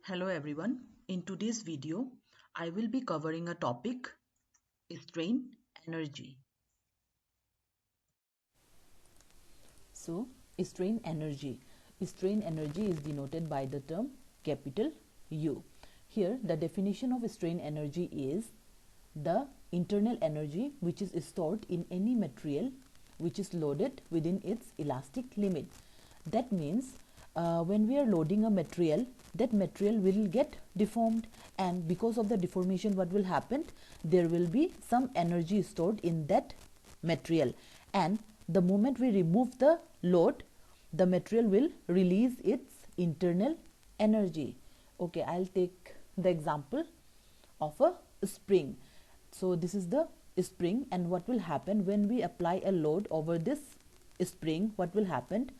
Hello everyone. In today's video, I will be covering a topic, strain energy. So, strain energy. Strain energy is denoted by the term capital U. Here, the definition of strain energy is the internal energy which is stored in any material which is loaded within its elastic limit. That means when we are loading a material, that material will get deformed, and because of the deformation, what will happen? There will be some energy stored in that material, and the moment we remove the load, the material will release its internal energy. Okay, I'll take the example of a spring. So this is the spring, and what will happen when we apply a load over this spring? What will happen?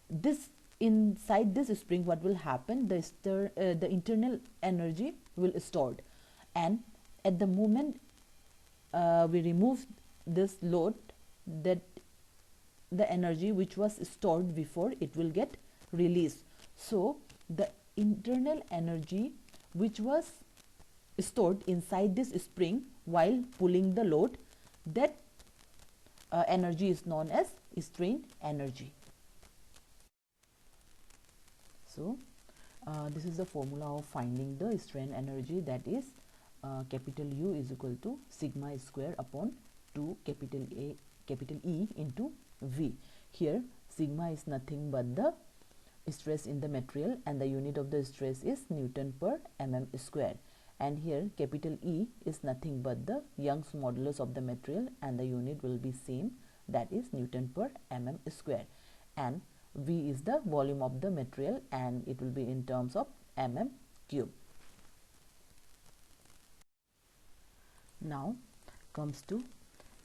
This inside this spring, what will happen? The internal energy will stored, and at the moment we remove this load, that the energy which was stored before, it will get released. So the internal energy which was stored inside this spring while pulling the load, that energy is known as strain energy. So this is the formula of finding the strain energy, that is capital U is equal to sigma square upon 2 capital E into V. Here sigma is nothing but the stress in the material, and the unit of the stress is Newton per mm square. And here capital E is nothing but the Young's modulus of the material, and the unit will be same, that is Newton per mm square. And V is the volume of the material, and it will be in terms of mm cube. Now comes to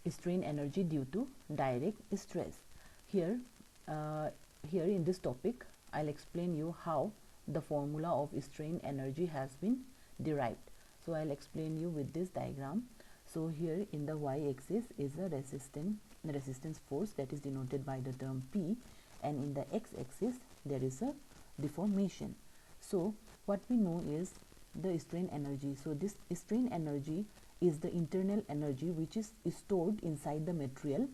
strain energy due to direct stress. Here in this topic, I'll explain you how the formula of strain energy has been derived. So I'll explain you with this diagram. So here in the y-axis is a resistance force, that is denoted by the term P, and in the x-axis there is a deformation. So what we know is the strain energy. So this strain energy is the internal energy which is stored inside the material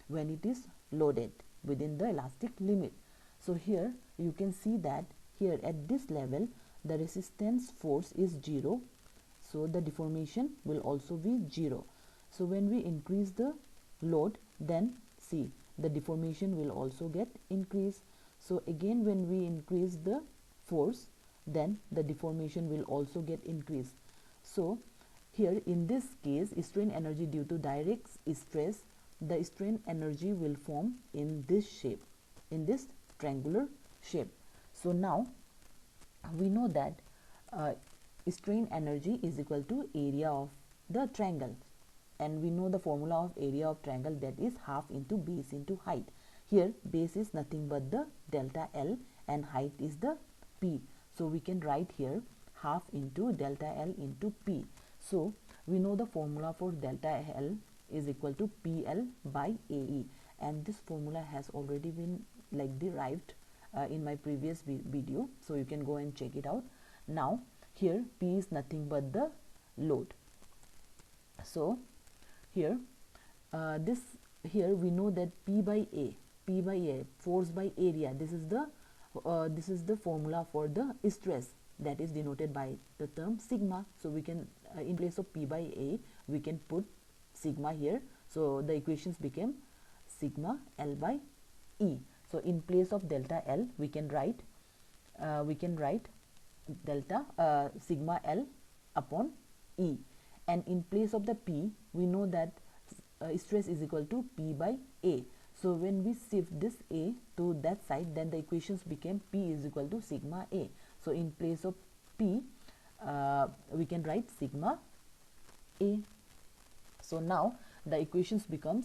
when it is loaded within the elastic limit. So here you can see that here at this level the resistance force is 0, so the deformation will also be 0. So when we increase the load, then see the deformation will also get increased. So again when we increase the force, then the deformation will also get increased. So here in this case, strain energy due to direct stress, the strain energy will form in this shape, in this triangular shape. So now we know that strain energy is equal to area of the triangle, and we know the formula of area of triangle, that is half into base into height. Here base is nothing but the delta L and height is the P. So we can write here half into delta L into P. So we know the formula for delta L is equal to PL by AE, and this formula has already been derived in my previous video, so you can go and check it out. Now here P is nothing but the load. So here here we know that P by A, force by area, this is the formula for the stress, that is denoted by the term sigma. So we can in place of P by A, we can put sigma here. So the equations became sigma L by E. So in place of delta L, we can write delta sigma L upon E, and in place of the P, we know that stress is equal to P by A. So when we shift this A to that side, then the equations became P is equal to sigma A. So in place of P, we can write sigma A. So now the equations becomes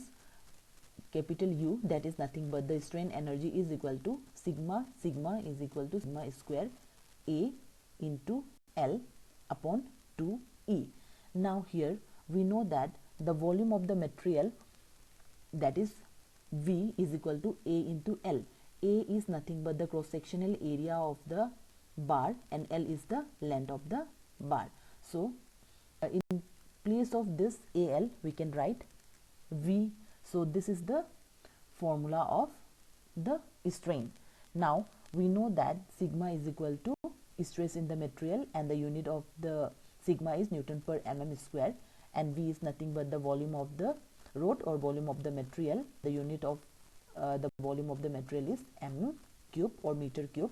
capital U, that is nothing but the strain energy is equal to sigma is equal to sigma square A into L upon 2E. Now here we know that the volume of the material, that is V, is equal to A into L. A is nothing but the cross sectional area of the bar and L is the length of the bar. So in place of this AL we can write V. So this is the formula of the strain. Now we know that sigma is equal to stress in the material, and the unit of the sigma is Newton per mm square, and V is nothing but the volume of the rod or volume of the material. The unit of the volume of the material is m cube or meter cube,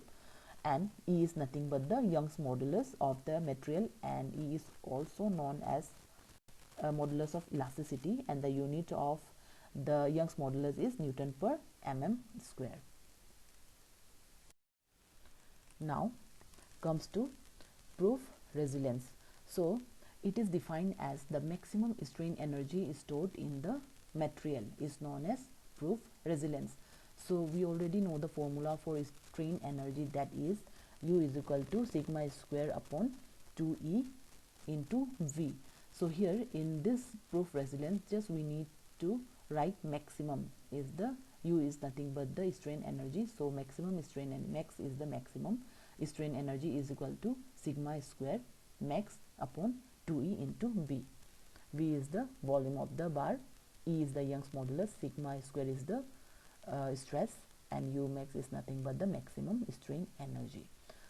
and E is nothing but the Young's modulus of the material, and E is also known as modulus of elasticity, and the unit of the Young's modulus is Newton per mm square. Now comes to proof resilience. So it is defined as the maximum strain energy stored in the material is known as proof resilience. So we already know the formula for strain energy, that is U is equal to sigma square upon 2E into V. So here in this proof resilience, just we need to write maximum is the U is nothing but the strain energy. So maximum strain and max is the maximum strain energy is equal to sigma square max upon 2E into V. V is the volume of the bar, E is the Young's modulus, sigma square is the stress, and U max is nothing but the maximum strain energy.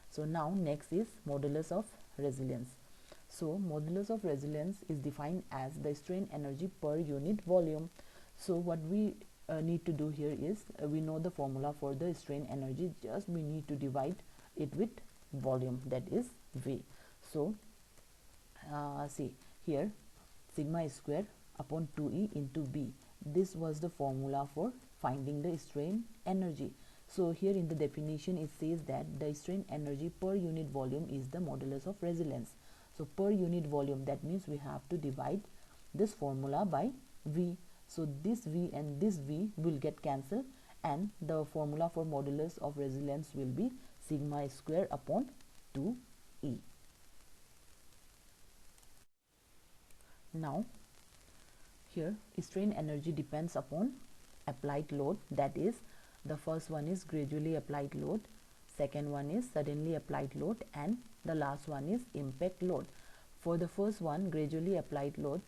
So now next is modulus of resilience. So modulus of resilience is defined as the strain energy per unit volume. So what we need to do here is we know the formula for the strain energy, just we need to divide it with volume, that is V. So see here, sigma square upon 2E into V. This was the formula for finding the strain energy. So here in the definition it says that the strain energy per unit volume is the modulus of resilience. So per unit volume, that means we have to divide this formula by V. So this V and this V will get cancelled, and the formula for modulus of resilience will be sigma square upon 2E. Now here strain energy depends upon applied load, that is the first one is gradually applied load, second one is suddenly applied load, and the last one is impact load. For the first one, gradually applied load,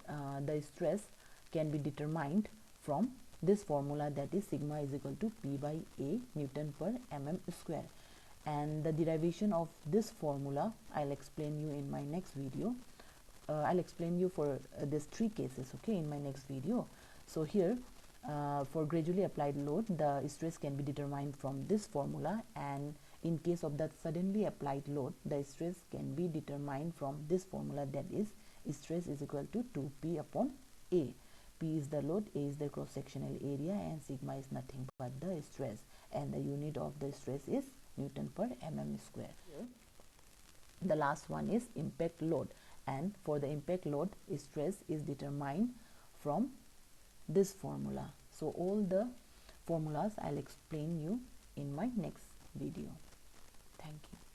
the stress can be determined from this formula, that is sigma is equal to P by A Newton per mm square, and the derivation of this formula I'll explain you in my next video. I'll explain you for these three cases, okay, in my next video. So here for gradually applied load, the stress can be determined from this formula, and in case of that suddenly applied load, the stress can be determined from this formula, that is stress is equal to 2P upon A. P is the load, A is the cross sectional area, and sigma is nothing but the stress, and the unit of the stress is Newton per mm square. Here the last one is impact load, and for the impact load, stress is determined from this formula. So all the formulas I'll explain you in my next video. Thank you.